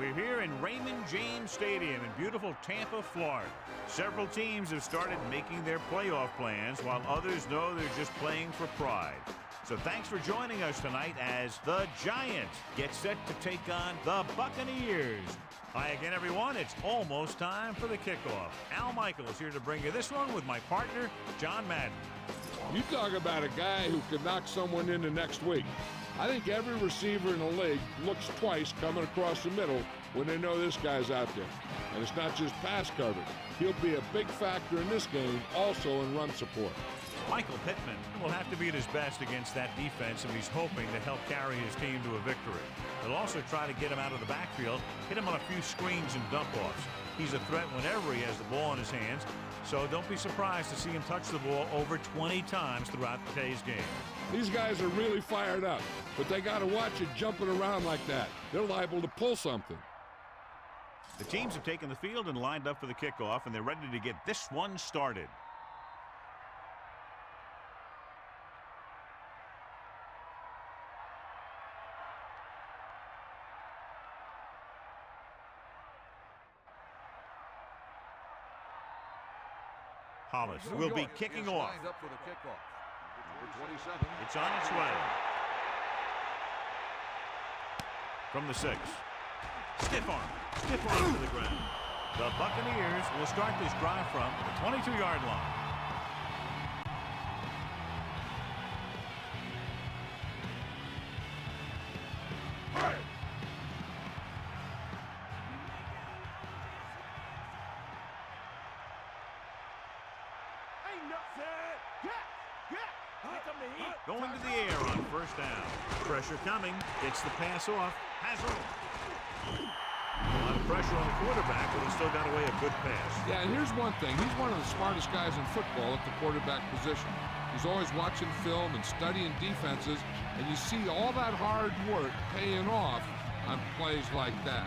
We're here in Raymond James Stadium in beautiful Tampa, Florida. Several teams have started making their playoff plans, while others know they're just playing for pride. So thanks for joining us tonight as the Giants get set to take on the Buccaneers. Hi again, everyone. It's almost time for the kickoff. Al Michaels here to bring you this one with my partner, John Madden. You talk about a guy who could knock someone into next week. I think every receiver in the league looks twice coming across the middle when they know this guy's out there. And it's not just pass coverage. He'll be a big factor in this game, also in run support. Michael Pittman will have to be at his best against that defense if he's hoping to help carry his team to a victory. They'll also try to get him out of the backfield, hit him on a few screens and dump-offs. He's a threat whenever he has the ball in his hands, so don't be surprised to see him touch the ball over 20 times throughout today's game. These guys are really fired up, but they got to watch it jumping around like that. They're liable to pull something. The teams have taken the field and lined up for the kickoff, and they're ready to get this one started. Hollis will be kicking off. Up for the kickoff. Number 27. It's on its way. From the 6. Stiff arm to the ground. The Buccaneers will start this drive from the 22-yard line. Going to the air on first down. Pressure coming. Gets the pass off. Has it. A lot of pressure on the quarterback, but he still got away a good pass. Yeah, and here's one thing. He's one of the smartest guys in football at the quarterback position. He's always watching film and studying defenses, and you see all that hard work paying off on plays like that.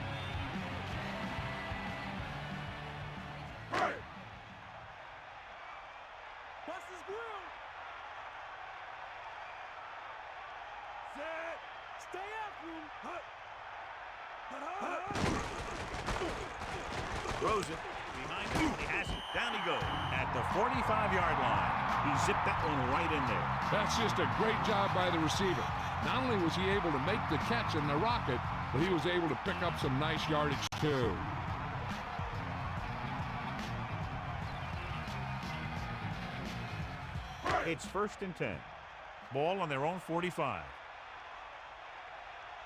Throws it behind him. He has it. Down he goes at the 45-yard line. He zipped that one right in there. That's just a great job by the receiver. Not only was he able to make the catch in the rocket, but he was able to pick up some nice yardage too. It's 1st and 10. Ball on their own 45.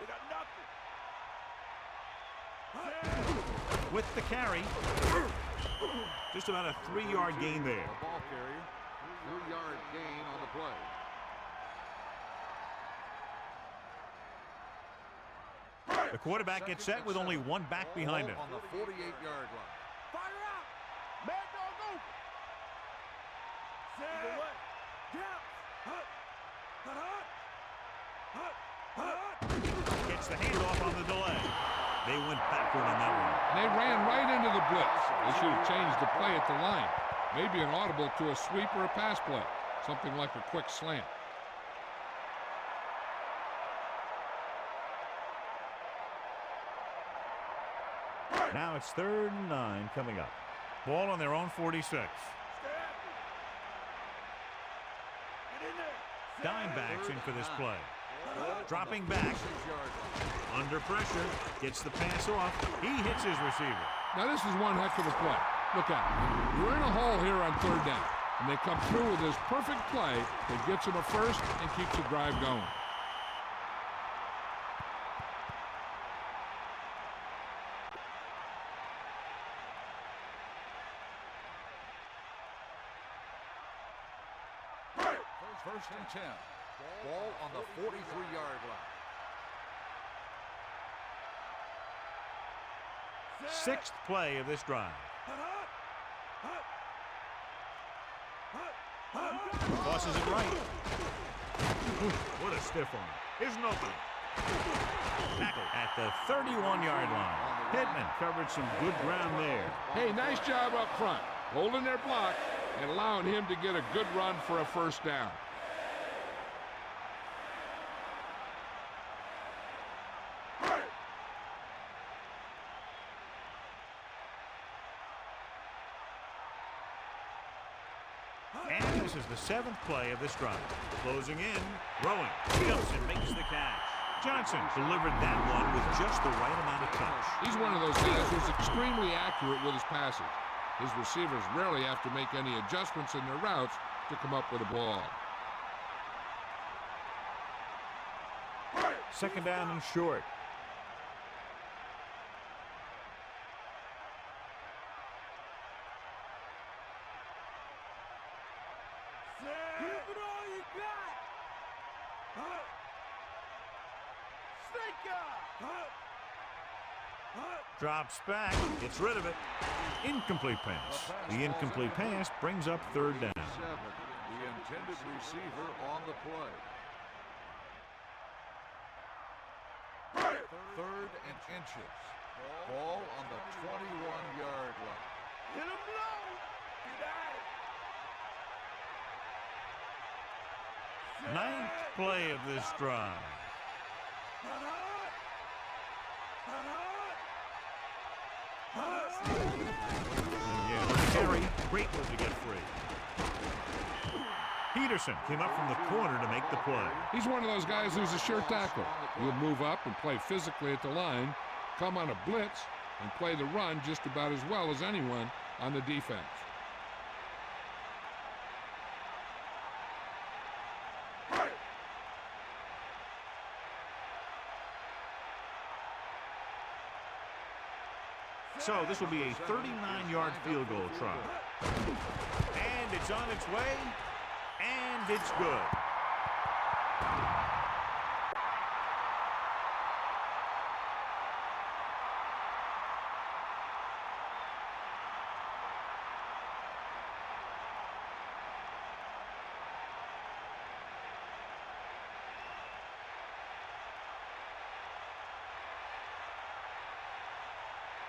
They got nothing. With the carry. Just about a 3-yard gain there. The ball carrier. 3-yard gain on the play. The quarterback gets set with only one back behind him. On the 48-yard line. Fire out. Mad dog open. Either way. Down. Gets the handoff on the delay. They went backward on that one. They ran right into the blitz. They should have changed the play at the line. Maybe an audible to a sweep or a pass play. Something like a quick slant. Now it's 3rd and 9 coming up. Ball on their own 46. Dimebacks in for this play. Dropping back. Under pressure. Gets the pass off. He hits his receiver. Now this is one heck of a play. Look out. You're in a hole here on 3rd down. And they come through with this perfect play that gets them a first and keeps the drive going. First and 10. Ball on the 43-yard line. 6th play of this drive. Tosses it right. What a stiff one. Here's an opening. Tackle at the 31-yard line. Pittman covered some good ground there. Hey, nice job up front. Holding their block and allowing him to get a good run for a first down. is the 7th play of this drive. Closing in, throwing, jumps and makes the catch. Johnson delivered that one with just the right amount of touch. He's one of those guys who's extremely accurate with his passes. His receivers rarely have to make any adjustments in their routes to come up with a ball. 2nd down and short. Give it all you got. Drops back, gets rid of it. Incomplete pass. The incomplete pass brings up 3rd down. The intended receiver on the play. 3rd and inches. Ball on the 21-yard line. Hit him low. Get out. 9th play of this drive. Again, with the carry, great move to get free. Peterson came up from the corner to make the play. He's one of those guys who's a sure tackler. He'll move up and play physically at the line, come on a blitz, and play the run just about as well as anyone on the defense. So this will be a 39-yard field goal try. And it's on its way, and it's good.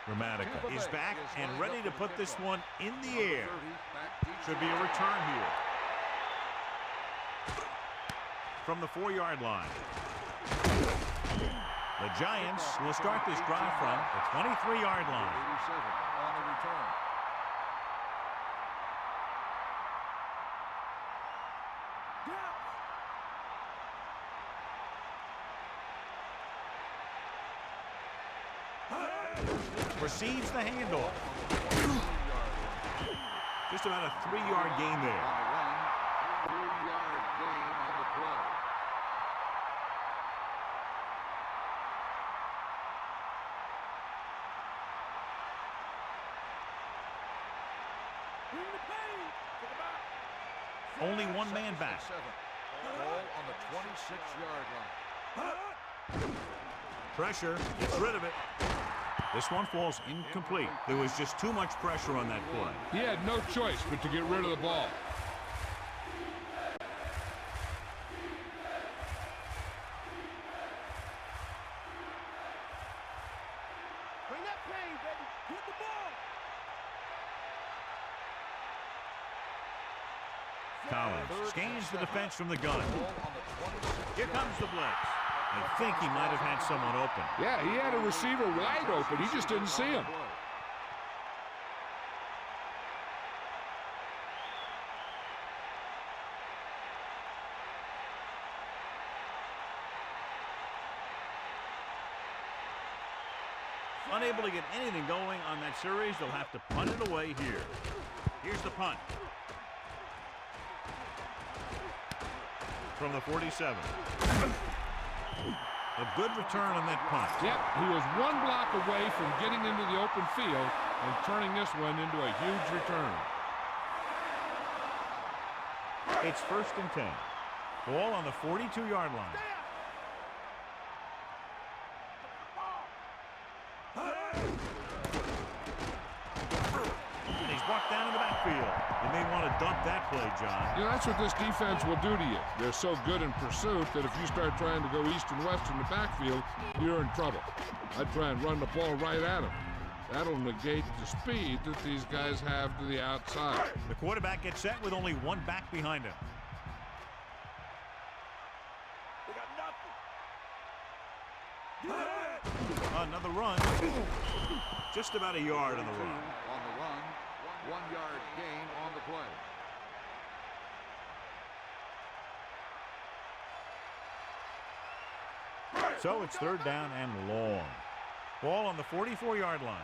Gramatica is back and ready to put this one in the air. Should be a return here. From the 4-yard line. The Giants will start this drive from the 23-yard line. 87 on the return. Receives the handoff. Just about a 3-yard gain there. 3-yard gain on the play. Bring the pain. To the back. Only one man back. 7. Ball on the 26-yard line. Pressure, gets rid of it. This one falls incomplete. There was just too much pressure on that play. He had no choice but to get rid of the ball. Bring that pain, baby. Get the ball. Collins scans the defense from the gun. Here comes the blitz. I think he might have had someone open. Yeah, he had a receiver wide open. He just didn't see him. Unable to get anything going on that series, they'll have to punt it away here. Here's the punt. From the 47. A good return on that punt. Yep, he was one block away from getting into the open field and turning this one into a huge return. It's 1st and 10. Ball on the 42-yard line. And he's walked down in the backfield. You may want to dump that play, John. You know, that's what this defense will do to you. They're so good in pursuit that if you start trying to go east and west in the backfield, you're in trouble. I'd try and run the ball right at them. That'll negate the speed that these guys have to the outside. The quarterback gets set with only one back behind him. We got nothing. Another run. Just about a yard on the run. On the run, 1-yard gain on the play. So it's third down and long. Ball on the 44-yard line.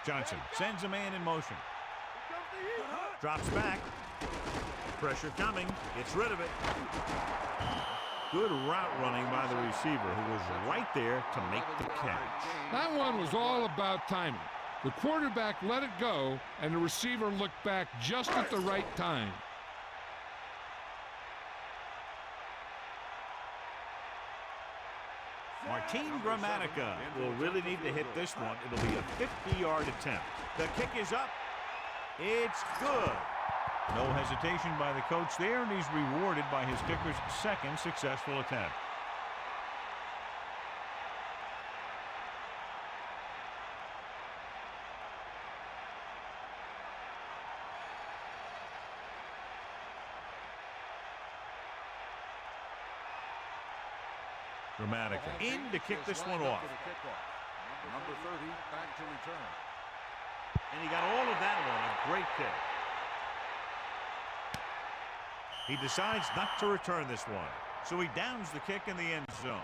Johnson sends a man in motion. Drops back. Pressure coming. Gets rid of it. Good route running by the receiver, who was right there to make the catch. That one was all about timing. The quarterback let it go, and the receiver looked back just at the right time. Martin Gramatica will really need to hit this one. It'll be a 50-yard attempt. The kick is up. It's good. No hesitation by the coach there, and he's rewarded by his kicker's second successful attempt. Gramatica in to kick this one off. Number 30 back to return. And he got all of that one. A great kick. He decides not to return this one, so he downs the kick in the end zone.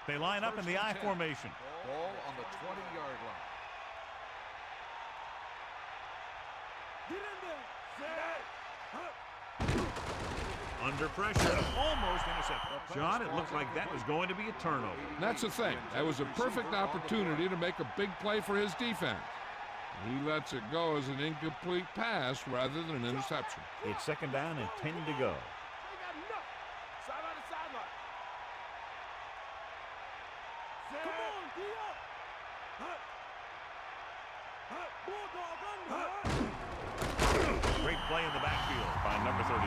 They line up in the I formation. Ball on the 20-yard line. Get in there. Under pressure, almost intercepted. John, it looked like that was going to be a turnover. That's the thing. That was a perfect opportunity to make a big play for his defense. He lets it go as an incomplete pass rather than an interception. It's second down and 10 to go. They got enough. Sideline to sideline. Come on, D up. Bulldog under. Great play in the backfield by number 35.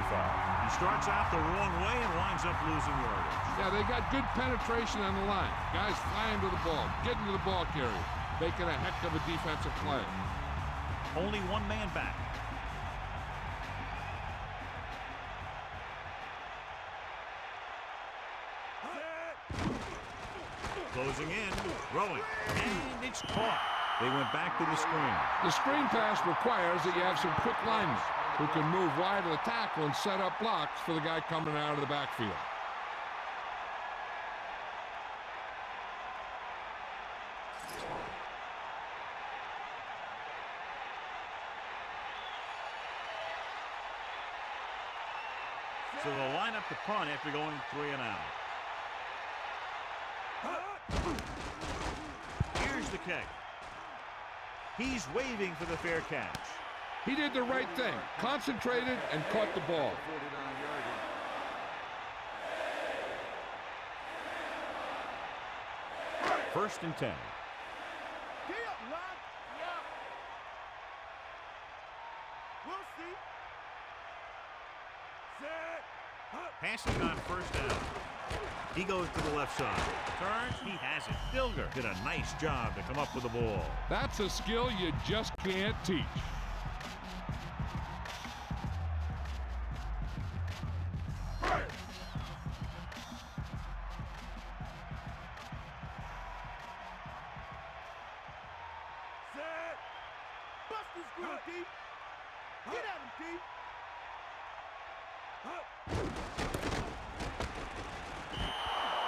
He starts out the wrong way and winds up losing yardage. Yeah, they got good penetration on the line. Guys flying to the ball, getting to the ball carrier, making a heck of a defensive play. Only one man back. Closing in, throwing, and it's caught. They went back to the screen. The screen pass requires that you have some quick linemen who can move wide of the tackle and set up blocks for the guy coming out of the backfield. So they'll line up the punt after going 3 and out. Here's the kick. He's waving for the fair catch. He did the right thing, concentrated and caught the ball. 49-yard line. First and 10. Get up, Rod. Yeah. We'll see. Passing on first down. He goes to the left side. Turns, he has it. Dilger did a nice job to come up with the ball. That's a skill you just can't teach. Bust this good, D. Get at him, D.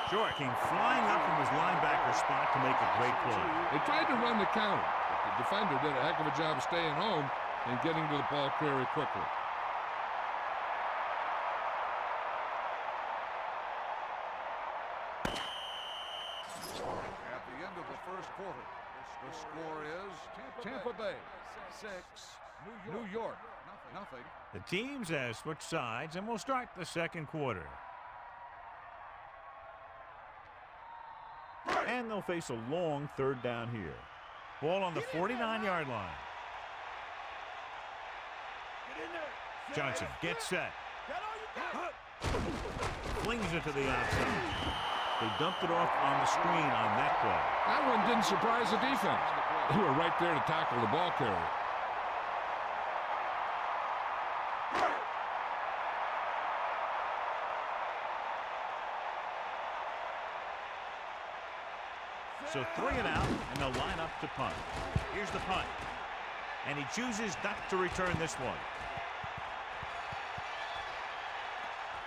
Short came flying up from his linebacker spot to make a great play. They tried to run the counter, but the defender did a heck of a job of staying home and getting to the ball carrier quickly. At the end of the first quarter, the score is Tampa Bay 6, New York nothing. The teams have switched sides, and we'll start the second quarter. And they'll face a long third down here. Ball on the 49-yard line. Get in there. Johnson gets set. That all you got? Flings it to the outside. They dumped it off on the screen on that play. That one didn't surprise the defense. They were right there to tackle the ball carrier. So 3 and out, and they'll line up to punt. Here's the punt. And he chooses not to return this one.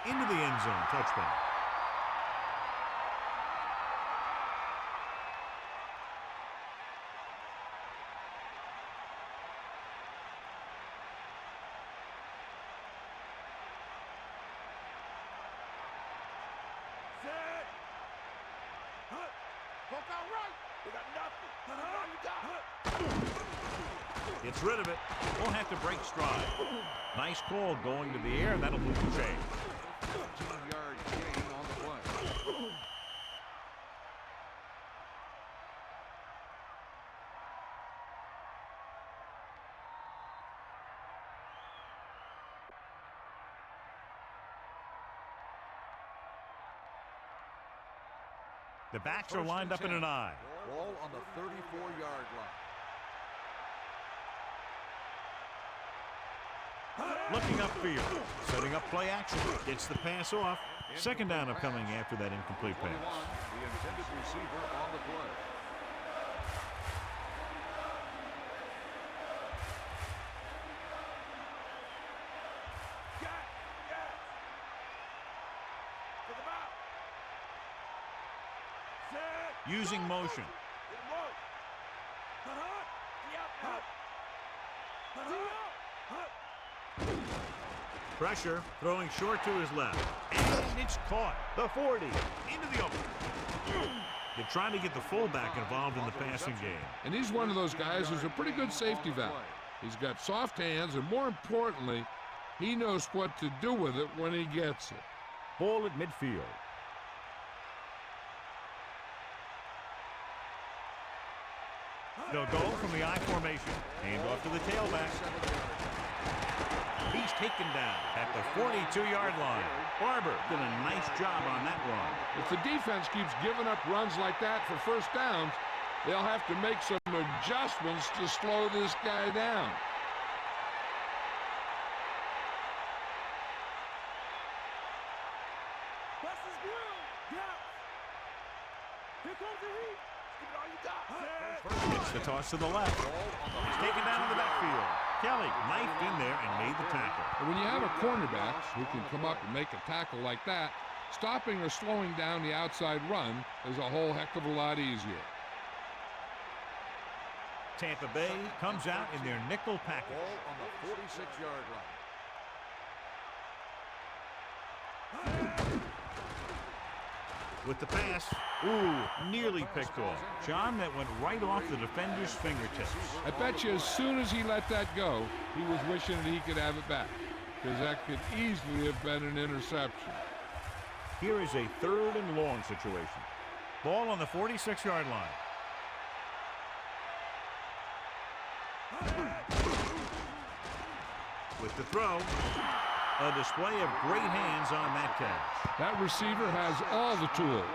Into the end zone, touchdown. Gets rid of it. Won't have to break stride. Nice call going to the air. That'll move the chain. 15-yard gain on the play. The backs are lined up in an I. Ball on the 34-yard line. Looking upfield, setting up play action, gets the pass off. Second down upcoming after that incomplete 21, pass. the intended receiver on the play. Using motion. Pressure, throwing short to his left. And it's caught. The 40. Into the open. They're trying to get the fullback involved in the passing game. And he's one of those guys who's a pretty good safety valve. He's got soft hands, and more importantly, he knows what to do with it when he gets it. Ball at midfield. They'll go from the I formation. Hand off to the tailback. He's taken down at the 42-yard line. Barber did a nice job on that run. If the defense keeps giving up runs like that for first downs, they'll have to make some adjustments to slow this guy down. It's the toss to the left. He's taken down in the backfield. Kelly knifed in there and made the tackle. And when you have a cornerback who can come up and make a tackle like that, stopping or slowing down the outside run is a whole heck of a lot easier. Tampa Bay comes out in their nickel package. Ball on the 46-yard line. With the pass, ooh, nearly picked off. John, that went right off the defender's fingertips. I bet you as soon as he let that go, he was wishing that he could have it back, because that could easily have been an interception. Here is a 3rd and long situation. Ball on the 46-yard line. With the throw, a display of great hands on that catch. That receiver has all the tools.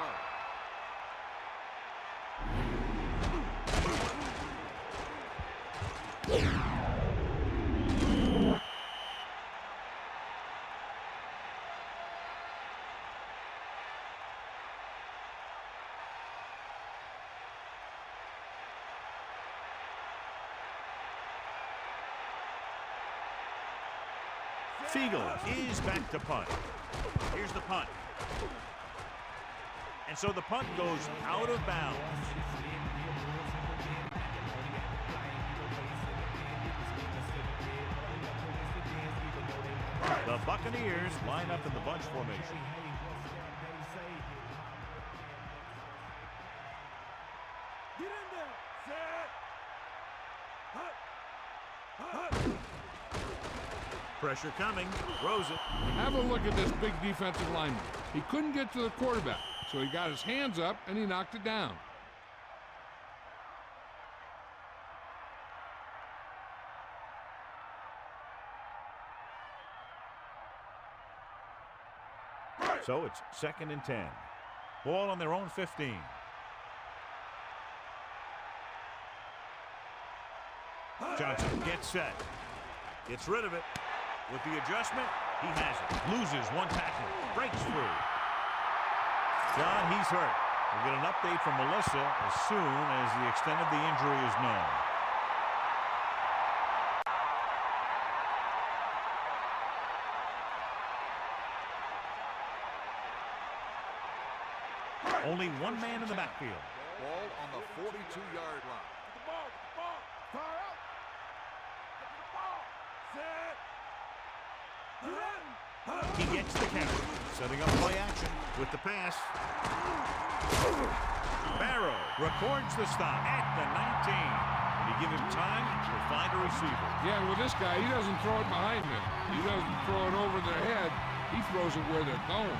Siegel is back to punt. Here's the punt. And so the punt goes out of bounds. The Buccaneers line up in the bunch formation. Get in there. Set. Pressure coming. Throws it. Have a look at this big defensive lineman. He couldn't get to the quarterback, so he got his hands up and he knocked it down. So it's 2nd and 10. Ball on their own 15. Johnson gets set. Gets rid of it. With the adjustment, he has it. Loses one tackle. Breaks through. John, he's hurt. We'll get an update from Melissa as soon as the extent of the injury is known. Only one man in the backfield. Ball on the 42-yard line. The ball. Fire out. Get to the ball. Set. He gets the count. Setting up play action with the pass. Barrow records the stop at the 19. And you give him time to find a receiver. Yeah, and with this guy, he doesn't throw it behind them. He doesn't throw it over their head. He throws it where they're going.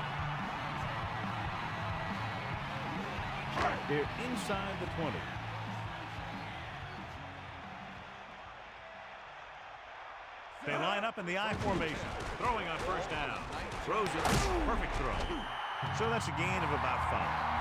They're inside the 20. They line up in the I formation. Throwing on first down. Throws it. Perfect throw. So that's a gain of about 5.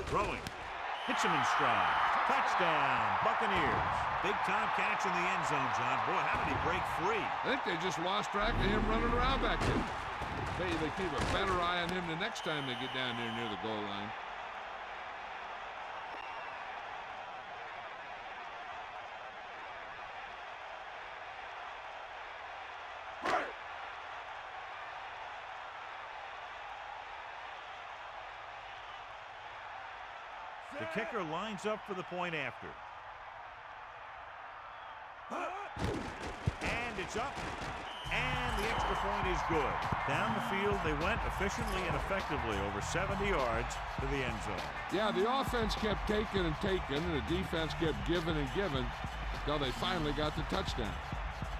Throwing. Hits him in stride. Touchdown, Buccaneers. Big-time catch in the end zone, John. Boy, how did he break free? I think they just lost track of him running around back there. Maybe they keep a better eye on him the next time they get down there near the goal line. The kicker lines up for the point after. And it's up. And the extra point is good. Down the field they went efficiently and effectively over 70 yards to the end zone. Yeah, the offense kept taking and taking, and the defense kept giving and giving until they finally got the touchdown.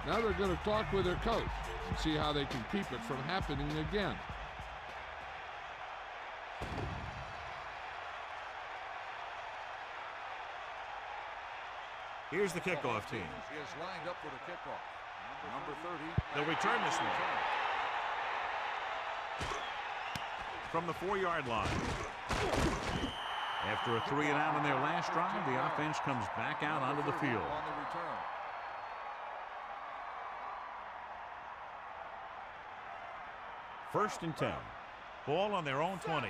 Now they're going to talk with their coach and see how they can keep it from happening again. Here's the kickoff team. He is lined up for the kickoff. Number 30. They'll return this one from the 4-yard line. After a 3 and out on their last drive, the offense comes back out onto the field. On the return. First and 10. Ball on their own 20.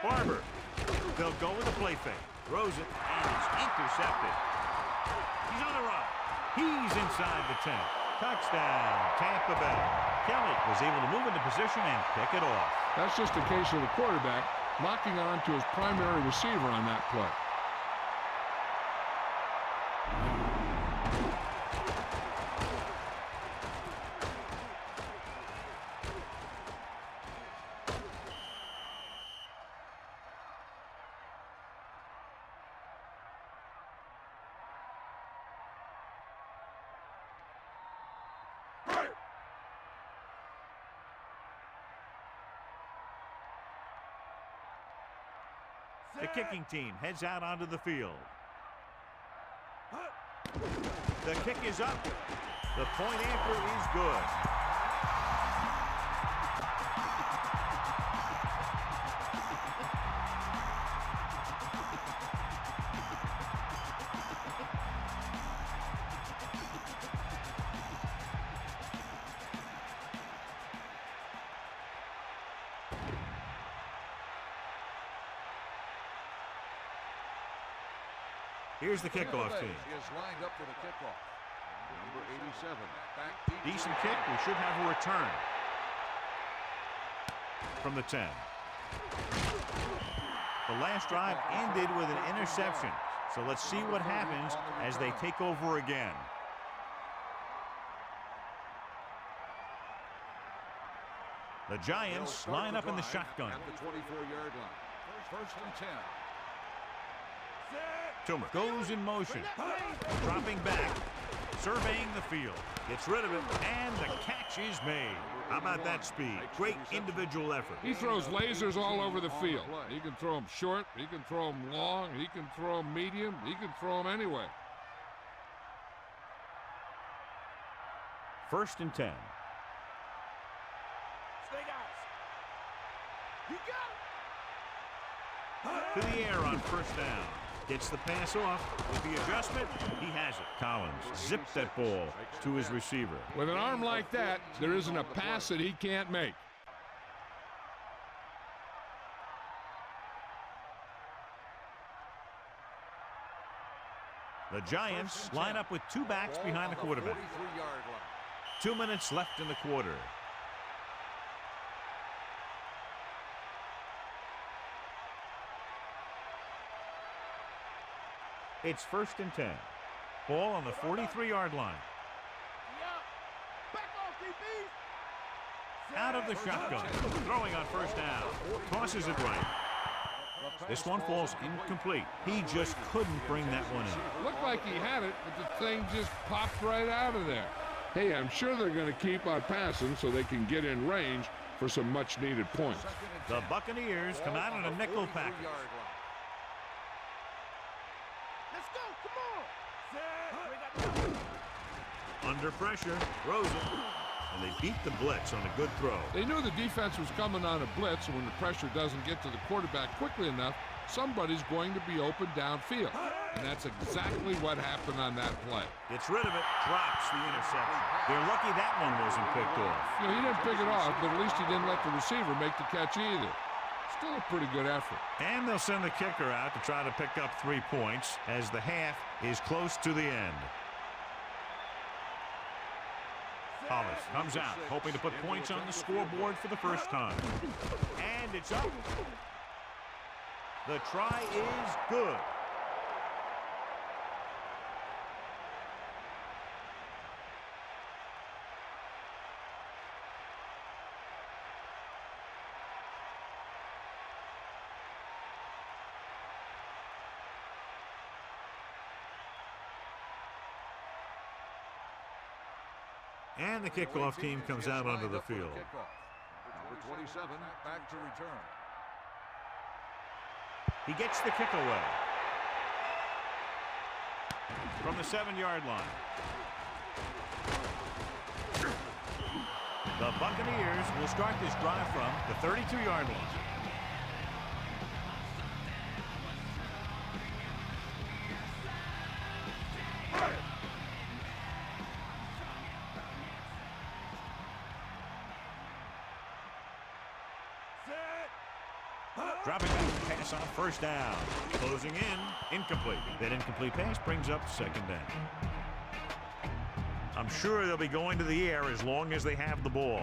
Barber. They'll go with a play fake. Throws it, and it's intercepted. He's on the run. He's inside the 10. Touchdown, Tampa Bay. Kelly was able to move into position and pick it off. That's just a case of the quarterback locking on to his primary receiver on that play. The kicking team heads out onto the field. The kick is up. The point after is good. Here's the kickoff team. He is lined up for the kickoff. Number 87. Back deep. Decent kick. We should have a return from the 10. The last drive ended with an interception. So let's see what happens as they take over again. The Giants line up in the shotgun. At the 24-yard line. First and 10. Toomer goes in motion, dropping back, surveying the field, gets rid of it, and the catch is made. How about that speed? Great individual effort. He throws lasers all over the field. He can throw them short, he can throw them long, he can throw them medium, he can throw them anyway. First and 10. Stay guys. You got it. To the air on first down. Gets the pass off. With the adjustment, he has it. Collins zipped that ball to his receiver. With an arm like that, there isn't a pass that he can't make. The Giants line up with two backs behind the quarterback. 2 minutes left in the quarter. It's 1st and 10. Ball on the 43-yard line. Out of the shotgun. Throwing on 1st down. Tosses it right. This one falls incomplete. He just couldn't bring that one in. Looked like he had it, but the thing just popped right out of there. Hey, I'm sure they're going to keep on passing so they can get in range for some much-needed points. The Buccaneers come out in a nickel package. Let's go, come on. Under pressure, throws it. And they beat the blitz on a good throw. They knew the defense was coming on a blitz, and when the pressure doesn't get to the quarterback quickly enough, somebody's going to be open downfield. And that's exactly what happened on that play. Gets rid of it, drops the interception. They're lucky that one wasn't picked off. You know, he didn't pick it off, but at least he didn't let the receiver make the catch either. Still a pretty good effort. And they'll send the kicker out to try to pick up 3 points as the half is close to the end. Hollis comes out, hoping to put points on the scoreboard for the first time. And it's up. The try is good. And the kickoff team comes out onto the field. Number 27 back to return. He gets the kick away from the 7-yard line. The Buccaneers will start this drive from the 32-yard line. Dropping back, pass on 1st down. Closing in, incomplete. That incomplete pass brings up 2nd down. I'm sure they'll be going to the air as long as they have the ball.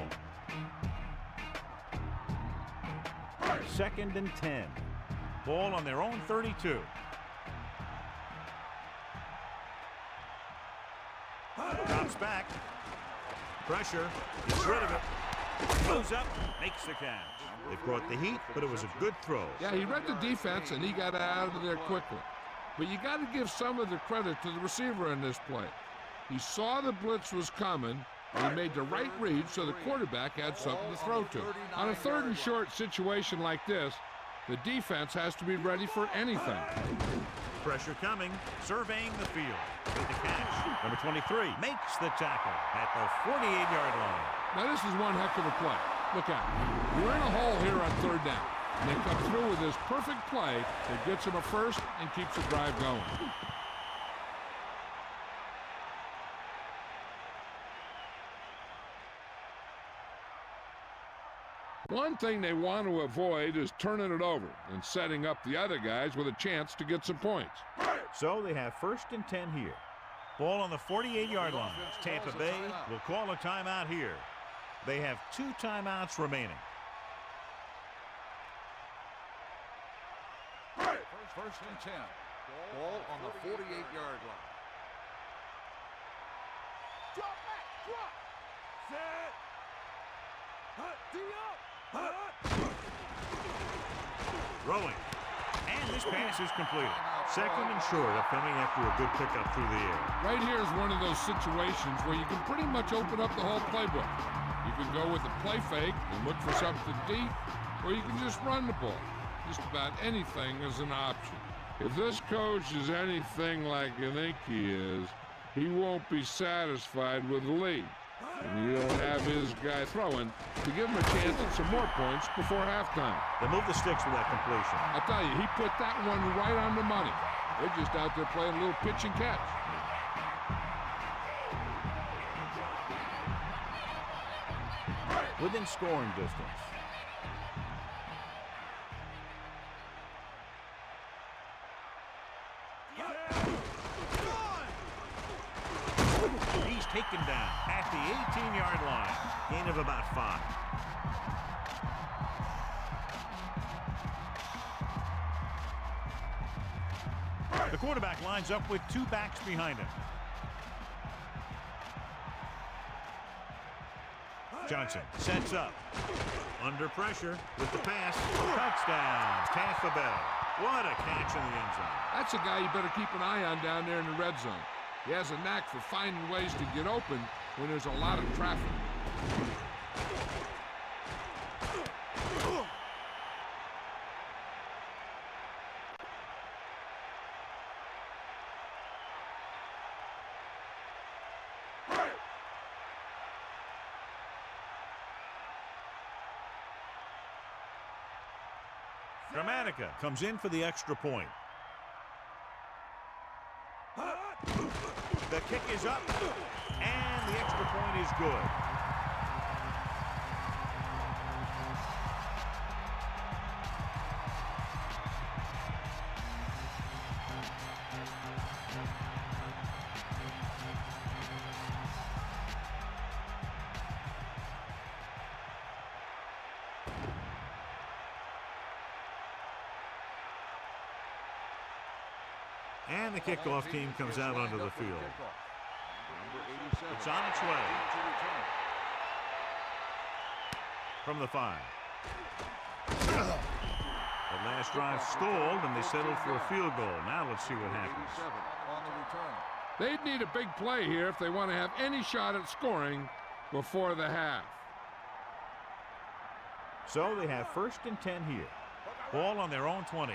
2nd and 10. Ball on their own 32. Drops back. Pressure. Gets rid of it. Goes up, makes the catch. They brought the heat, but it was a good throw. Yeah, he read the defense, and he got out of there quickly. But you got to give some of the credit to the receiver in this play. He saw the blitz was coming, and he made the right read so the quarterback had something to throw to. On a 3rd and short situation like this, the defense has to be ready for anything. Pressure coming, surveying the field. With the catch, number 23 makes the tackle at the 48-yard line. Now this is one heck of a play. Look out. You're in a hole here on 3rd down. And they come through with this perfect play that gets them a first and keeps the drive going. One thing they want to avoid is turning it over and setting up the other guys with a chance to get some points. So they have 1st and 10 here. Ball on the 48-yard line. Tampa Bay will call a timeout here. They have 2 timeouts remaining. First and 10. Ball on the 48-yard line. Drop back, drop. Set. D up. Throwing. And this pass is completed. 2nd and short coming after a good pickup through the air. Right here is one of those situations where you can pretty much open up the whole playbook. You can go with a play fake and look for something deep, or you can just run the ball. Just about anything is an option. If this coach is anything like you think he is, he won't be satisfied with the lead. And you don't have his guy throwing to give him a chance at some more points before halftime. They move the sticks with that completion. I'll tell you, he put that one right on the money. They're just out there playing a little pitch and catch. Within scoring distance. He's taken down at the 18-yard line. Gain of about 5. The quarterback lines up with 2 backs behind him. Johnson sets up. Under pressure with the pass. Touchdown, Tampa Bay. What a catch in the end zone. That's a guy you better keep an eye on down there in the red zone. He has a knack for finding ways to get open when there's a lot of traffic. Dramatica comes in for the extra point. The kick is up, and the extra point is good. And the kickoff team comes out onto the field. It's on its way. From the 5. The last drive stalled, and they settled for a field goal. Now let's see what happens. They'd need a big play here if they want to have any shot at scoring before the half. So they have 1st and 10 here. Ball on their own 20.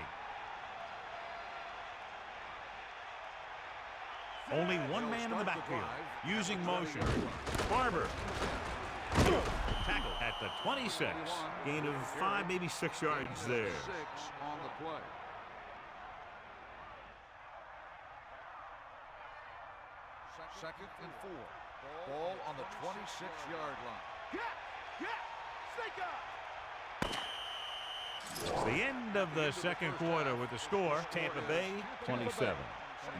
Only one man in the backfield, using motion. Barber. Tackle at the 26. Gain of 5, maybe 6 yards there. 6 on the play. Second and 4. Ball on the 26-yard line. It's the end of the second quarter with the score. Tampa Bay 27.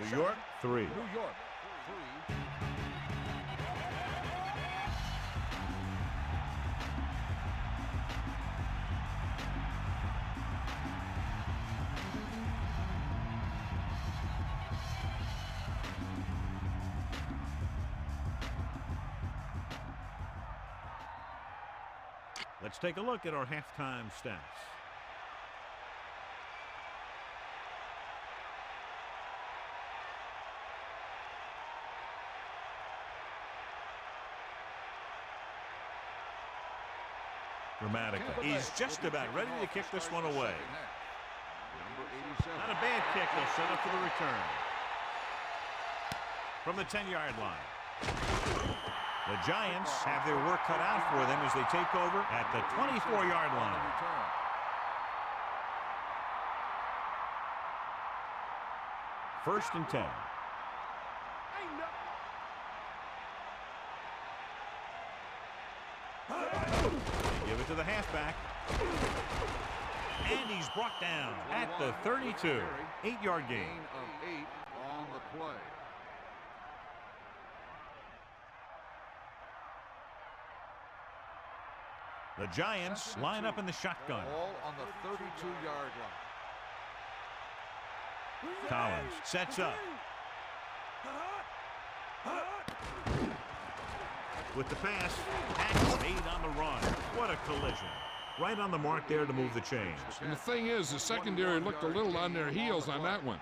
New York 3. New York 3. Let's take a look at our halftime stats. Dramatica is just about ready to kick this one away. Not a bad kick. They'll set up for the return. From the 10-yard line. The Giants have their work cut out for them as they take over at the 24-yard line. First and 10. They give it to the halfback. And he's brought down at the 32. 8-yard gain. Of 8 on the play. The Giants line up in the shotgun. Ball on the 32-yard line. Collins sets up. With the pass, tackle made on the run. What a collision. Right on the mark there to move the chains. And the thing is, the secondary looked a little on their heels on that one.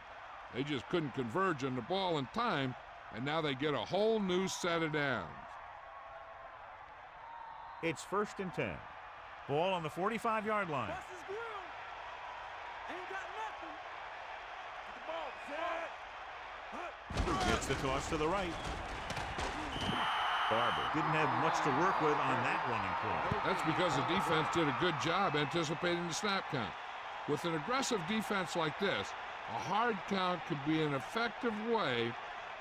They just couldn't converge on the ball in time, and now they get a whole new set of downs. It's first and 10. Ball on the 45-yard line. Gets the toss to the right. Barber didn't have much to work with on that running play. That's because the defense did a good job anticipating the snap count. With an aggressive defense like this, A hard count could be an effective way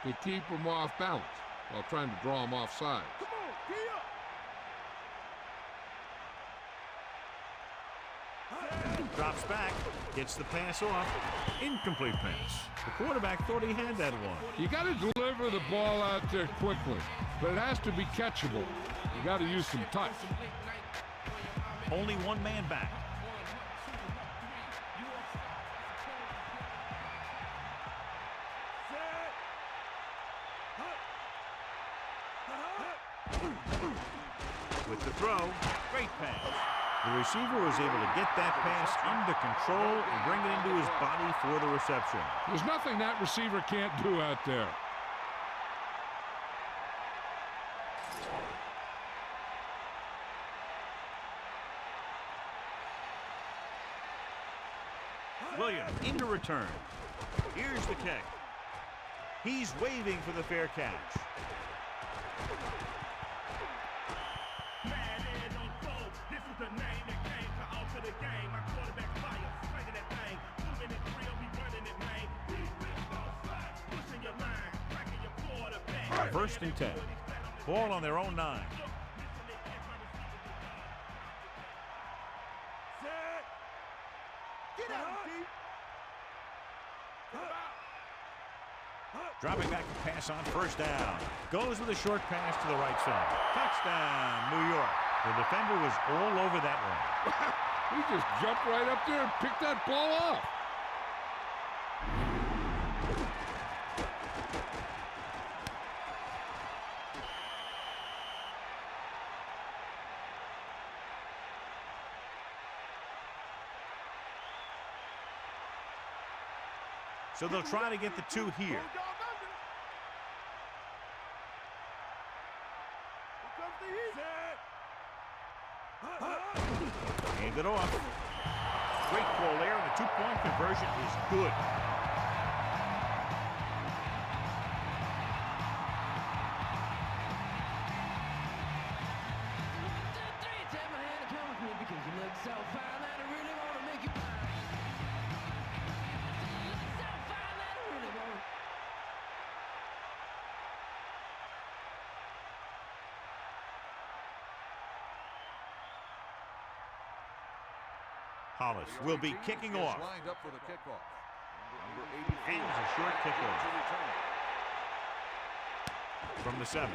to keep him off balance while trying to draw him off sides. Come on, gee up. Drops back, gets the pass off. Incomplete pass. The quarterback thought he had that one. You got to deliver the ball out there quickly, but it has to be catchable. You got to use some touch. Only one man back. With the throw, great pass. The receiver was able to get that pass under control and bring it into his body for the reception. There's nothing that receiver can't do out there. Williams into return. Here's the kick. He's waving for the fair catch. Madden on four. This is the name that came to alter the game. My quarterback fire, swinging that thing. 2 minute drill, we running it, man. Defense don't slack, pushing your line, cracking your quarterback. First and 10. Ball on their own 9. Set. Get out, D. Dropping back to pass on first down. Goes with a short pass to the right side. Touchdown, New York. The defender was all over that one. He just jumped right up there and picked that ball off. So they'll try to get the 2 here. Hand it off. Great call there, and the 2-point conversion is good. Hollis will be kicking off. Lined up for the kickoff. Number 84. And it's a short kickoff from the 7.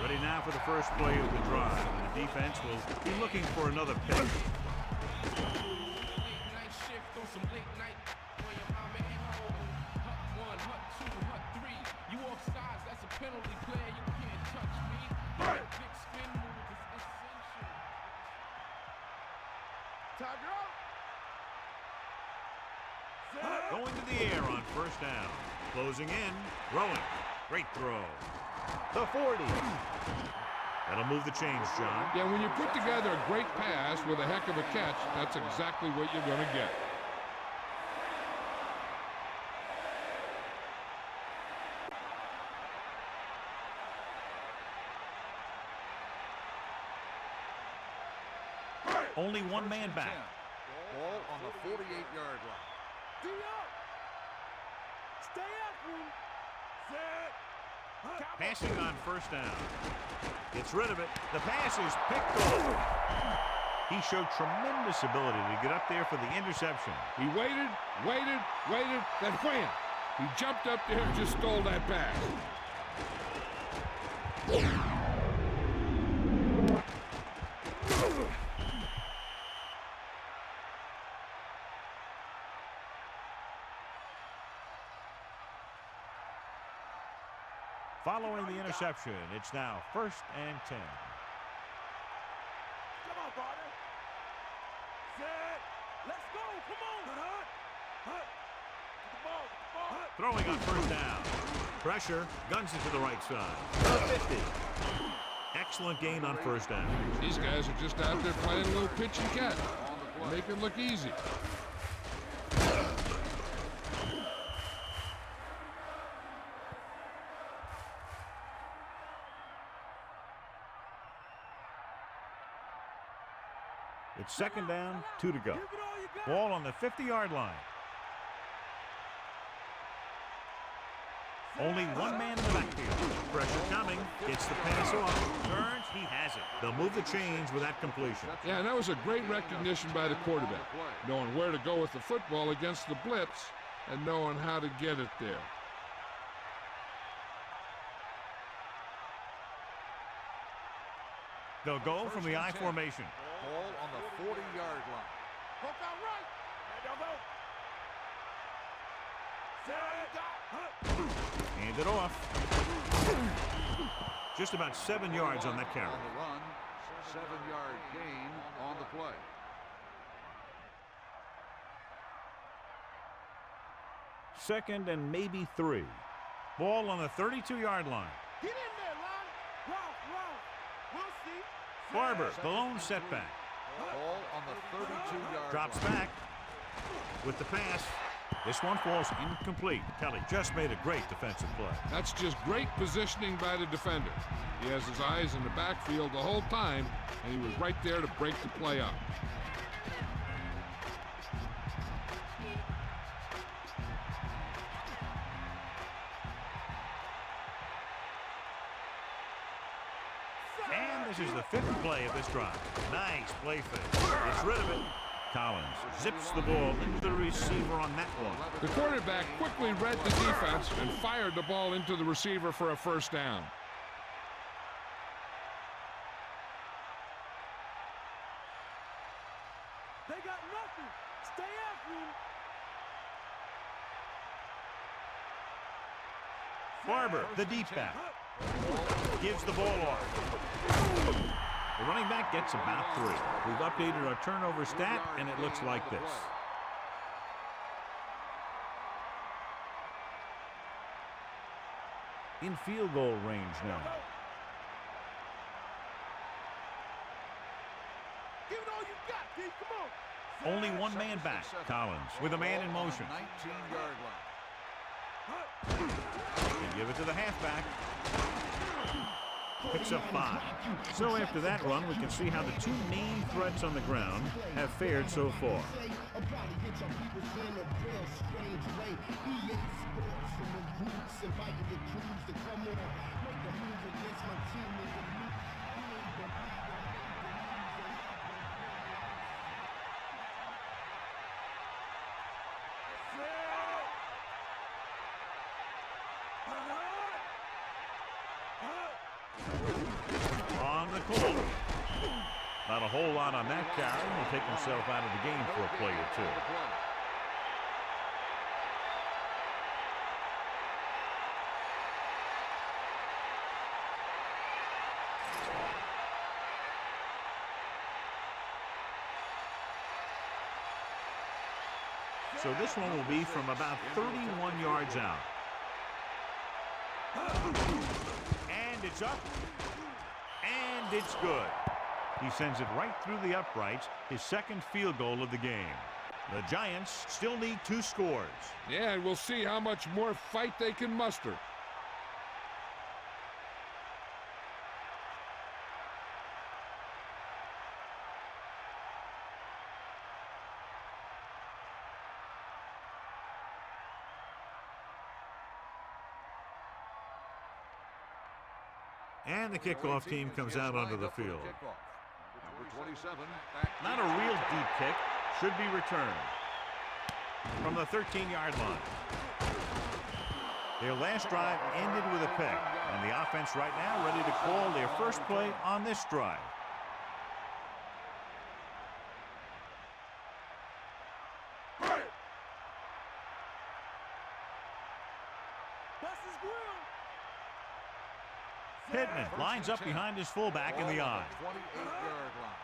Ready now for the first play of the drive. And the defense will be looking for another pick. Going to the air on first down. Closing in. Throwing. Great throw. The 40. That'll move the chains, John. Yeah, when you put together a great pass with a heck of a catch, that's exactly what you're going to get. Only one man back. Ball on the 48-yard line. D up. Stay after him. Set. Passing on first down. Gets rid of it. The pass is picked off. He showed tremendous ability to get up there for the interception. He waited, then wham! He jumped up there and just stole that pass. Following the interception, it's now 1st and 10. Come on, partner. Set. Let's go. Come on. Hut. Get the ball. Throwing on first down. Pressure. Guns it to the right side. The 50. Excellent gain on first down. These guys are just out there playing a little pitch and catch. Make it look easy. It's second down, 2 to go. Give it all you got. Ball on the 50-yard line. Only one man in the backfield. Pressure coming. Gets the pass off. Turns. He has it. They'll move the chains with that completion. Yeah, and that was a great recognition by the quarterback, knowing where to go with the football against the blitz and knowing how to get it there. They'll go from the I formation. Ball on the 40-yard line. Poke out right. There you go. Hand it off. Just about 7 yards on that carry. On the run, 7-yard gain on the play. Second and maybe 3. Ball on the 32-yard line. Get in there, Lon. Ralph. We'll see. Barber, the lone setback. Ball on the 32-yard Drops line. back with the pass. This one falls incomplete. Kelly just made a great defensive play. That's just great positioning by the defender. He has his eyes in the backfield the whole time, and he was right there to break the play up. And this is the 5th play of this drive. Nice play fake. Gets rid of it. Collins zips the ball into the receiver on that one. The quarterback quickly read the defense and fired the ball into the receiver for a first down. They got nothing. Stay after him. Barber, the deep back, gives the ball off. The running back gets about 3. We've updated our turnover stat, and it looks like this. In field goal range now. Give it all you got, D. Come on. Only one man back. Collins with a man in motion. 19-yard line. And give it to the halfback. Picks up 5. So after that run, we can see how the 2 main threats on the ground have fared so far. On the call. Not a whole lot on that carry. He'll take himself out of the game for a play or 2. So this one will be from about 31 yards out. And it's up. And it's good. He sends it right through the uprights, his 2nd field goal of the game. The Giants still need 2 scores. Yeah, and we'll see how much more fight they can muster. And the kickoff team comes out onto the field. Number 27. Not a real deep kick. Should be returned from the 13-yard line. Their last drive ended with a pick, and the offense right now ready to call their first play on this drive. Pittman lines up behind his fullback in the I. 28-yard line.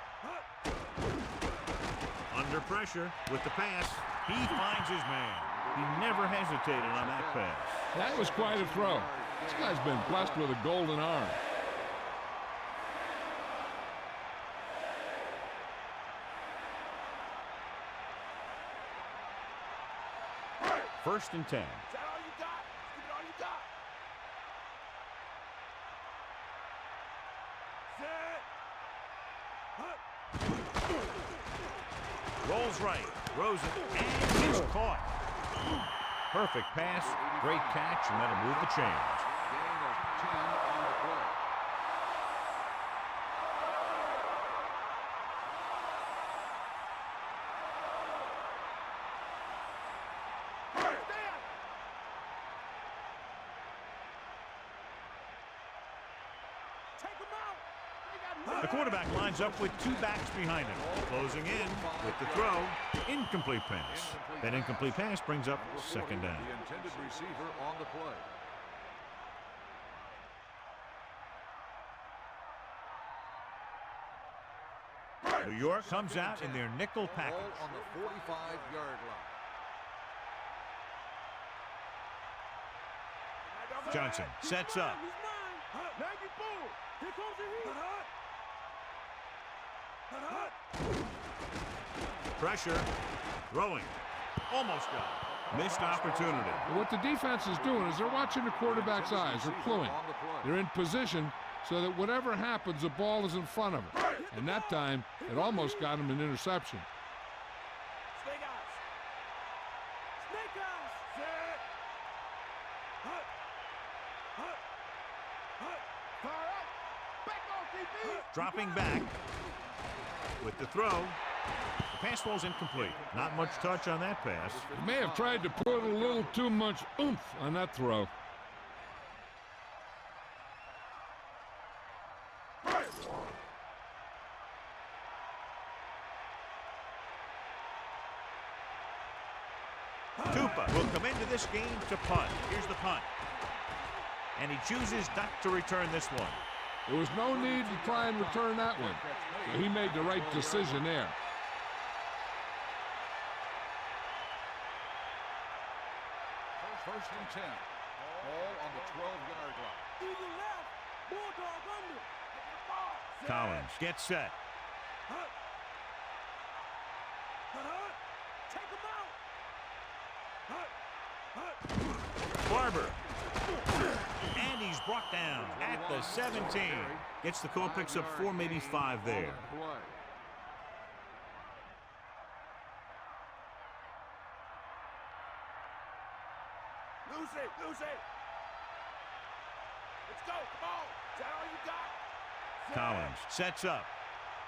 Under pressure with the pass. He finds his man. He never hesitated on that pass. That was quite a throw. This guy's been blessed with a golden arm. First and 10. Is that all you got? Give it all you got. Set. Rolls right, throws it, and is caught. Perfect pass, great catch, and that'll move the chains. Gain of 10 on the play. The quarterback lines up with two backs behind him. Closing in with the throw. Incomplete pass. That incomplete pass brings up second down. The intended receiver on the play. New York comes out in their nickel package. Ball on the 45-yard line. Johnson sets up. Here comes the heat. Pressure. Throwing. Almost got it. Missed opportunity. What the defense is doing is they're watching the quarterback's eyes. They're cluing. They're in position so that whatever happens, the ball is in front of them. And that time, it almost got him an interception. Snake eyes. Snake eyes. Set. Hut. Hut. Hut. Fire out. Back off, DB. Dropping back with the throw. The pass ball's incomplete. Not much touch on that pass. He may have tried to put a little too much oomph on that throw. Tupa will come into this game to punt. Here's the punt. And he chooses not to return this one. There was no need to try and return that one. So he made the right decision there. First and 10. Ball on the 12-yard line. Eagle left. Bulldog under. Collins gets set. Hut. Hut. Take him out. Hut. Hut. Barber. And he's brought down at the 17. Gets the call, picks up 4, maybe 5 there. Lose it. Let's go. Come on. Is that all you got? Collins sets up.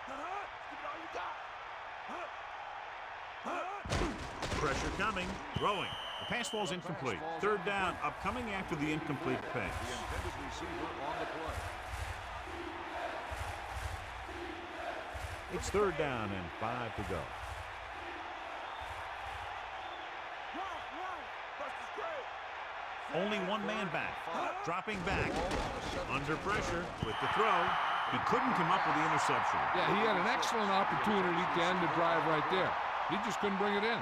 Hut. Give it all you got. Hut. Pressure coming. Throwing. The pass ball's incomplete. Third down upcoming after the incomplete pass. The intended receiver on the play. It's third down and 5 to go. Only one man back. Dropping back. Under pressure with the throw. He couldn't come up with the interception. Yeah, he had an excellent opportunity to end the drive right there. He just couldn't bring it in.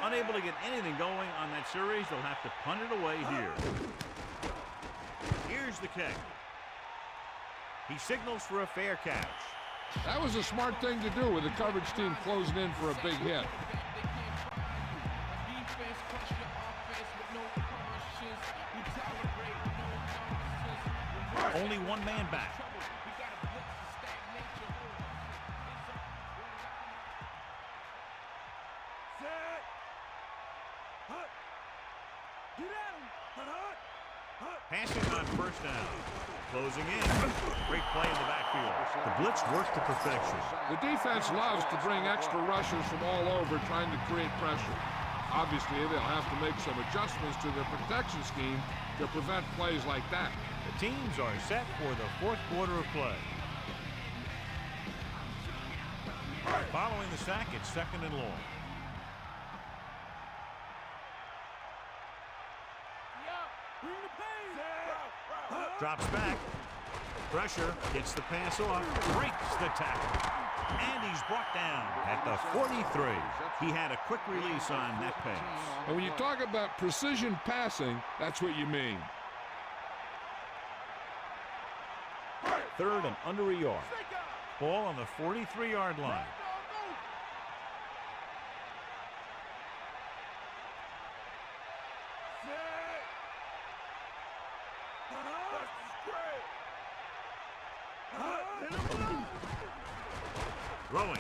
Unable to get anything going on that series, they'll have to punt it away here. Here's the kick. He signals for a fair catch. That was a smart thing to do with the coverage team closing in for a big hit. Only one man back. Set. Hut. Get at him. Hut. Hut. Passing on first down. Closing in. Great play in the backfield. The blitz worked to perfection. The defense loves to bring extra rushers from all over trying to create pressure. Obviously, they'll have to make some adjustments to their protection scheme to prevent plays like that. The teams are set for the fourth quarter of play. Following the sack, it's second and long. Bring the pain. Drops back. Pressure. Gets the pass off. Breaks the tackle. And he's brought down at the 43. He had a quick release on that pass. And when you talk about precision passing, that's what you mean. Third and under a yard. Ball on the 43-yard line. Throwing.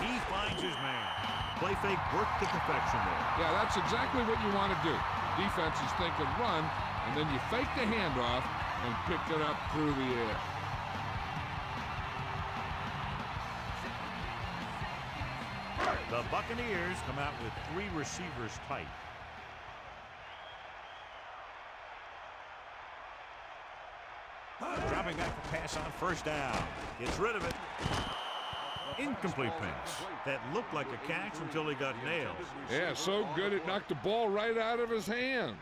He finds his man. Play fake worked to perfection there. Yeah, that's exactly what you want to do. Defense is thinking run, and then you fake the handoff and pick it up through the air. The Buccaneers come out with 3 receivers tight. Dropping back to pass on first down. Gets rid of it. Incomplete pass. That looked like a catch until he got nailed. Yeah, so good it knocked the ball right out of his hands.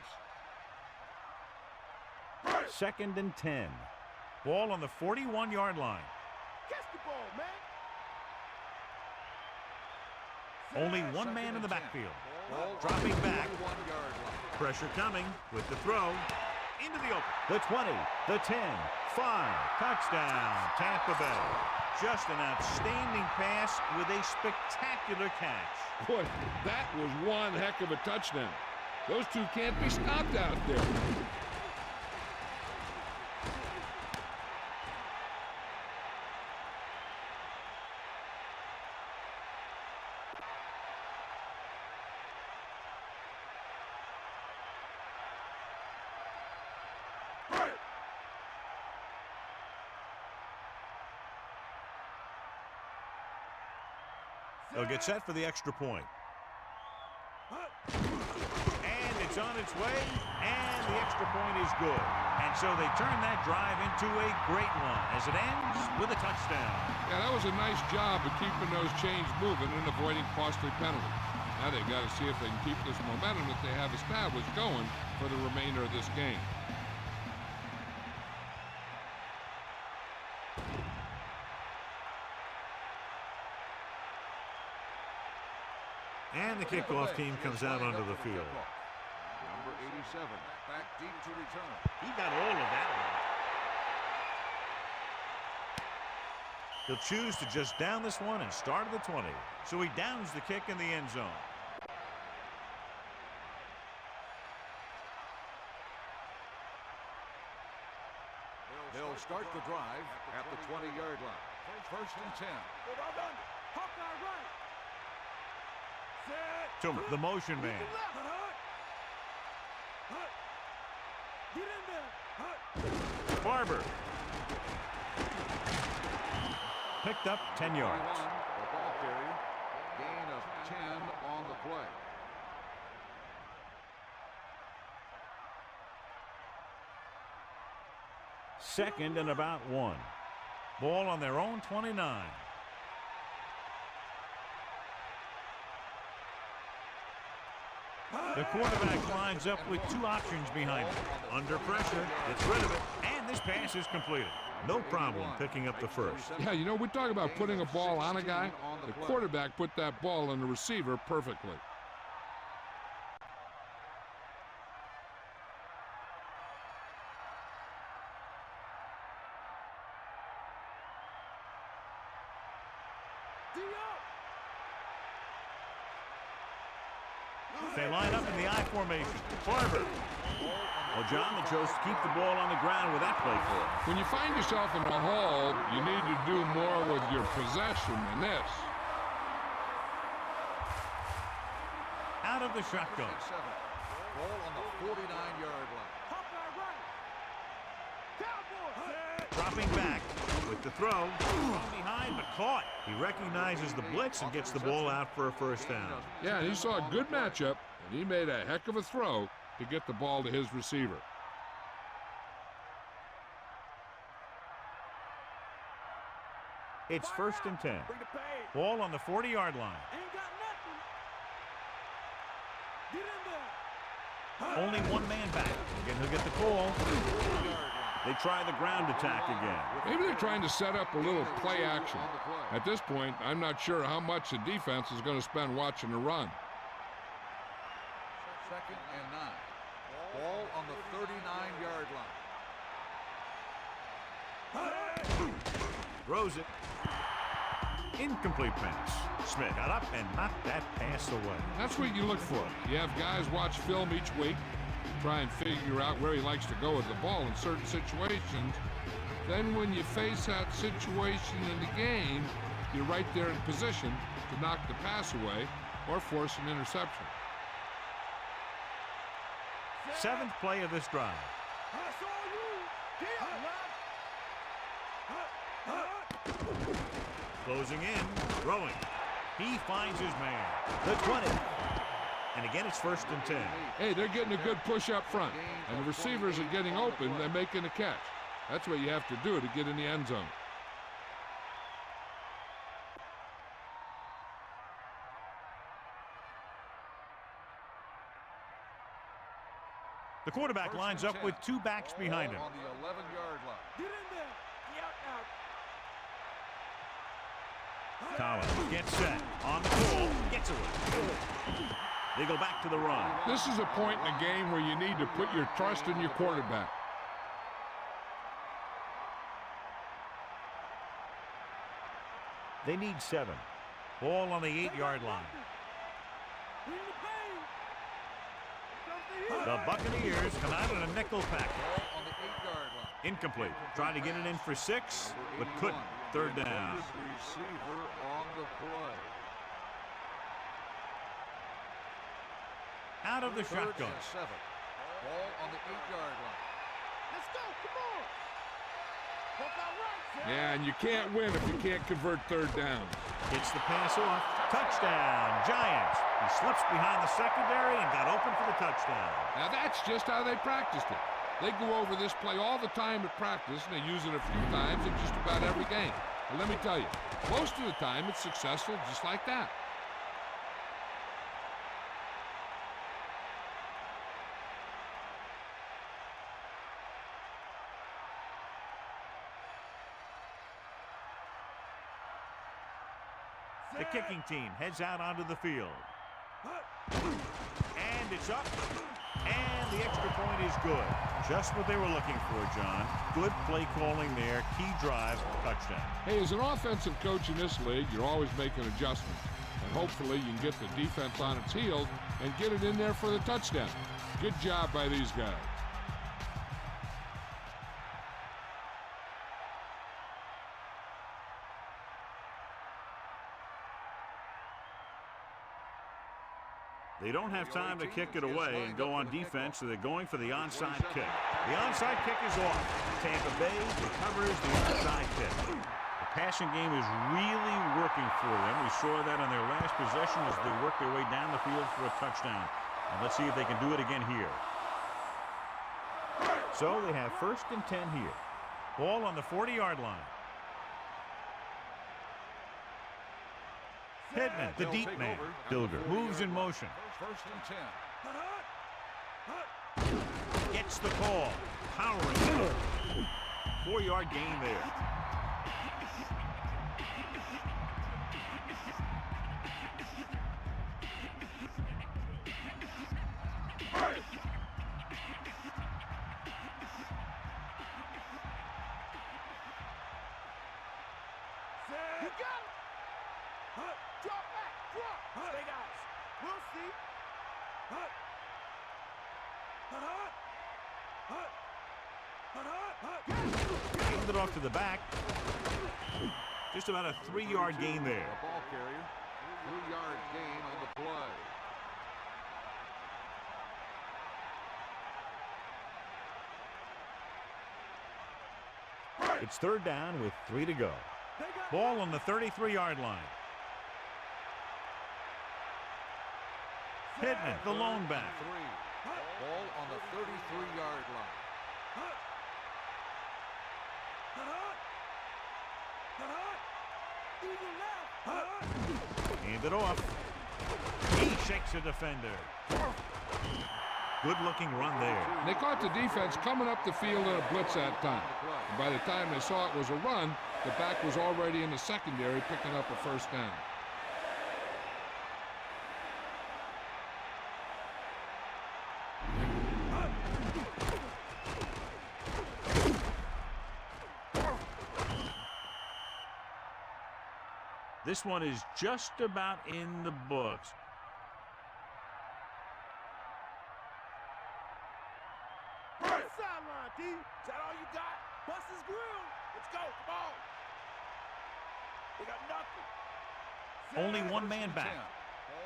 2nd and 10. Ball on the 41-yard line. Catch the ball, man. Only one man in the backfield. Dropping back. Pressure coming with the throw. Into the open. The 20, the 10, 5. Touchdown, Tampa Bay. Just an outstanding pass with a spectacular catch. Boy, that was one heck of a touchdown. Those two can't be stopped out there. They'll get set for the extra point. And it's on its way, and the extra point is good. And so they turn that drive into a great one as it ends with a touchdown. Yeah, that was a nice job of keeping those chains moving and avoiding costly penalties. Now they've got to see if they can keep this momentum that they have established going for the remainder of this game. And the kickoff team comes out onto the field. Number 87, back deep to return. He got all of that one. He'll choose to just down this one and start at the 20. So he downs the kick in the end zone. They'll start the drive at the 20-yard line. 1st and 10. Hawkeye right. Set. To the motion man. Get in there. Barber. Picked up 10 yards. The ball carrier. Gain of 10 on the play. Second and about 1. Ball on their own 29. The quarterback lines up with 2 options behind him. Under pressure, gets rid of it, and this pass is completed. No problem picking up the first. Yeah, you know, we talk about putting a ball on a guy. The quarterback put that ball on the receiver perfectly. They line up in the I formation. Barber. Well, John, they chose to keep the ball on the ground with that play for it. When you find yourself in a hole, you need to do more with your possession than this. Out of the shotgun. Ball on the 49-yard line. Hawkeye right. Cowboy. Dropping back with the throw. From behind, but caught. He recognizes the blitz and gets the ball out for a first down. Yeah, and he saw a good matchup, and he made a heck of a throw to get the ball to his receiver. It's 1st and 10. Bring the pace. Ball on the 40-yard line. Ain't got nothing. Get in there. Only one man back. Again, he'll get the call. They try the ground attack again. Maybe they're trying to set up a little play action. At this point, I'm not sure how much the defense is going to spend watching the run. 2nd and 9. Ball on the 39-yard line. Throws it. Incomplete pass. Smith got up and knocked that pass away. That's what you look for. You have guys watch film each week, try and figure out where he likes to go with the ball in certain situations. Then when you face that situation in the game, you're right there in position to knock the pass away or force an interception. Seventh play of this drive. That's all you. Closing in, throwing. He finds his man. The 20. And again, it's 1st and 10. Hey, they're getting a good push up front, and the receivers are getting open. They're making a catch. That's what you have to do to get in the end zone. The quarterback lines up with 2 backs behind him. On the 11-yard line. Get in there. Get out. Collins gets set. On the goal. Gets away. They go back to the run. This is a point in the game where you need to put your trust in your quarterback. They need 7. Ball on the 8-yard line. Bring the pain. The Buccaneers come out in a nickel package. Ball on the 8-yard line. Incomplete. Trying to get it in for 6, but couldn't. 3rd down. Receiver on the play. Out of the 3rd shotgun. and 7. Ball on the 8-yard line. Let's go. Come on. Walk out right. Yeah, and you can't win if you can't convert 3rd down. Gets the pass off. Touchdown, Giants. He slips behind the secondary and got open for the touchdown. Now that's just how they practiced it. They go over this play all the time at practice, and they use it a few times in just about every game. And let me tell you, most of the time it's successful just like that. The kicking team heads out onto the field. And it's up. And the extra point is good. Just what they were looking for, John. Good play calling there. Key drive, touchdown. Hey, as an offensive coach in this league, you're always making adjustments. And hopefully you can get the defense on its heels and get it in there for the touchdown. Good job by these guys. They don't have time to kick it away and go on defense, so they're going for the onside kick. The onside kick is off. Tampa Bay recovers the onside kick. The passing game is really working for them. We saw that on their last possession as they work their way down the field for a touchdown. And let's see if they can do it again here. So they have 1st and 10 here. Ball on the 40-yard line. Pittman, the deep man. Dilger moves in motion. 1st and 10. Gets the call. Powering. 4-yard gain there. You got it. Drop back. Drop. Stay guys. We'll see. Hand it off to the back. Just about a 3-yard gain there. The ball carrier. 3-yard gain on the play. It's 3rd down with 3 to go. Ball on the 33-yard line. Pittman, the lone back. 3. Ball on the 33-yard line. Hand it off. He shakes a defender. Good-looking run there. They caught the defense coming up the field in a blitz that time. And by the time they saw it was a run, the back was already in the secondary picking up a 1st down. This one is just about in the books. Sideline, D. Is that all you got? Bust his grill. Let's go. Come on. They got nothing. Only one man back.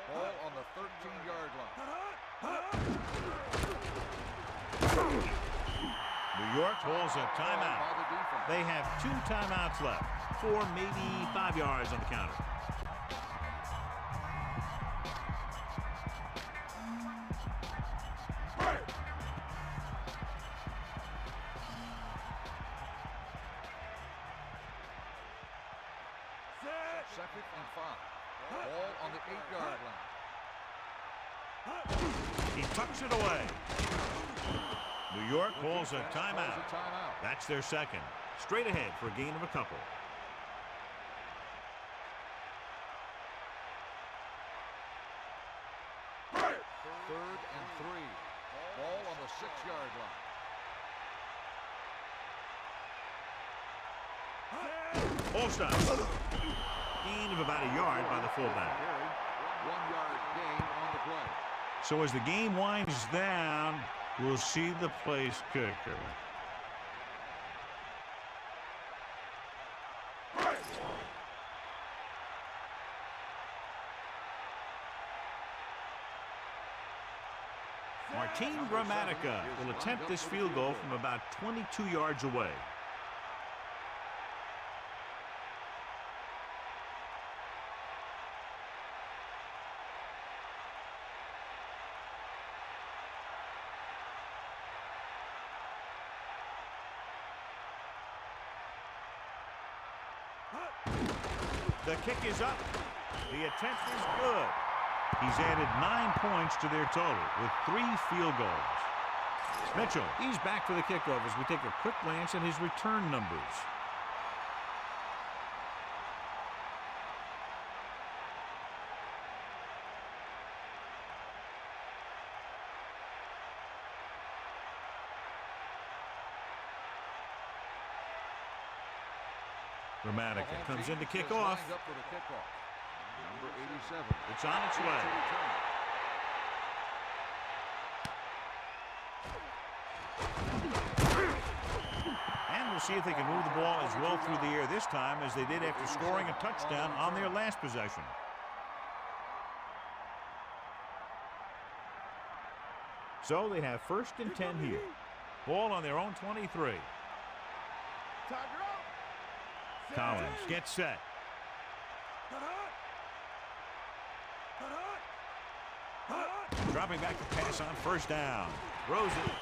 Ball on the 13-yard line. New York calls a timeout. By the defense. They have 2 timeouts left. 4, maybe 5 yards on the counter. Second and 5. Ball on the 8-yard line. He tucks it away. New York calls a timeout. That's their second. Straight ahead for a gain of a couple. Third and 3. Ball on the 6-yard line. Holstein. Gain of about a yard by the fullback. 1-yard gain on the play. So as the game winds down, we'll see the place kicker. Martin Gramatica will attempt this field goal from about 22 yards away. The kick is up. The attempt is good. He's added 9 points to their total with 3 field goals. Mitchell, he's back for the kickoff as we take a quick glance at his return numbers. Gramatica comes in to kick off. Number 87. It's on its way. And we'll see if they can move the ball as well through the air this time as they did after scoring a touchdown on their last possession. So they have 1st and 10 here. Ball on their own 23. Collins gets set. Dropping back to pass on 1st down. Throws it.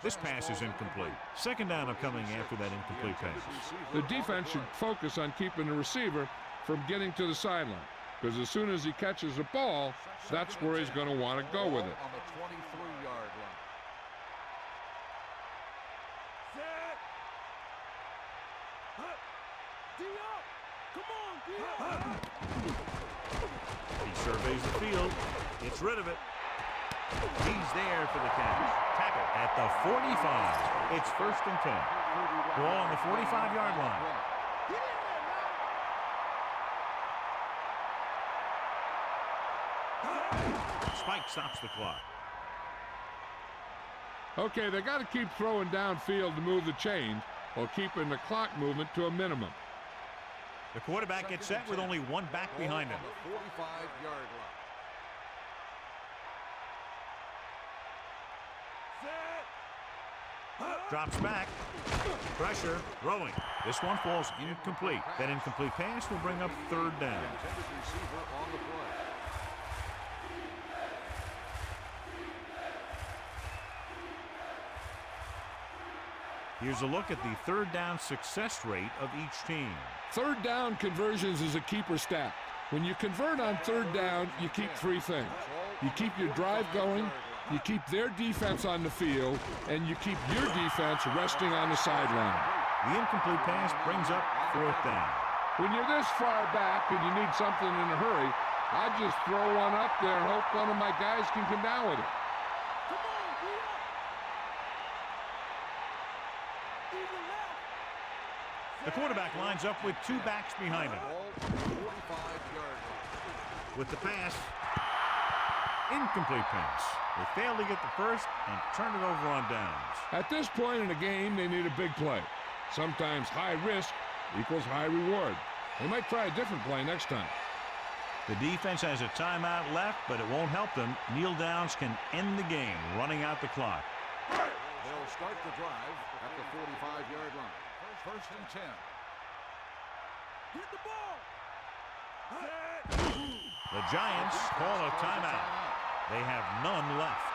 This pass is incomplete. 2nd down upcoming after that incomplete pass. The defense should focus on keeping the receiver from getting to the sideline, because as soon as he catches the ball, that's where he's going to want to go with it. On the 23-yard line. He surveys the field, gets rid of it. He's there for the catch. Tackle at the 45. It's 1st and 10. Ball on the 45-yard line. Spike stops the clock. Okay, they got to keep throwing downfield to move the chains while keeping the clock movement to a minimum. The quarterback gets set with only 1 back behind him. On the 45-yard line. Drops back. Pressure. Throwing. This one falls incomplete. That incomplete pass will bring up 3rd down. Intended receiver on the play. Here's a look at the 3rd down success rate of each team. 3rd down conversions is a keeper stat. When you convert on 3rd down, you keep 3 things. You keep your drive going, you keep their defense on the field, and you keep your defense resting on the sideline. The incomplete pass brings up 4th down. When you're this far back and you need something in a hurry, I just throw one up there and hope one of my guys can come down with it. The quarterback lines up with 2 backs behind him. With the pass, incomplete pass. They fail to get the first and turn it over on downs. At this point in the game, they need a big play. Sometimes high risk equals high reward. They might try a different play next time. The defense has a timeout left, but it won't help them. Kneel downs can end the game, running out the clock. They'll start the drive at the 45-yard line. First and 10. Get the ball. The Giants call a timeout. They have none left.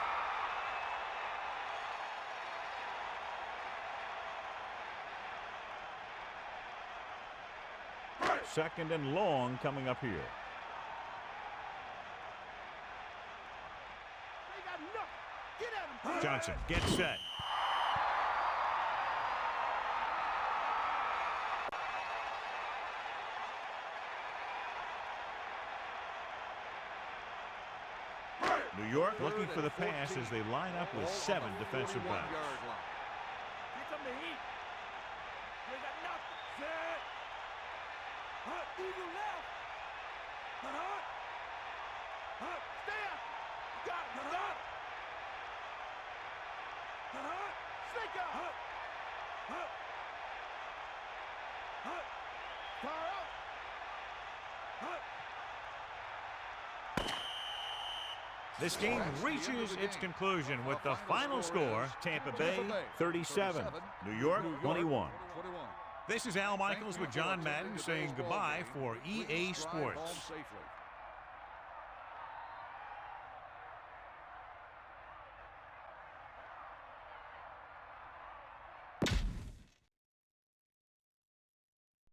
Second and long coming up here. They got nothing. Get at him. Johnson gets set. New York looking for the pass as they line up with 7 defensive backs. Here come the heat. They got nothing. Set. Eagle left. Stay up. Got it. Got it. Snake out. Fire out. This game reaches its conclusion with the final score, Tampa Bay 37, New York 21. This is Al Michaels with John Madden saying goodbye for EA Sports.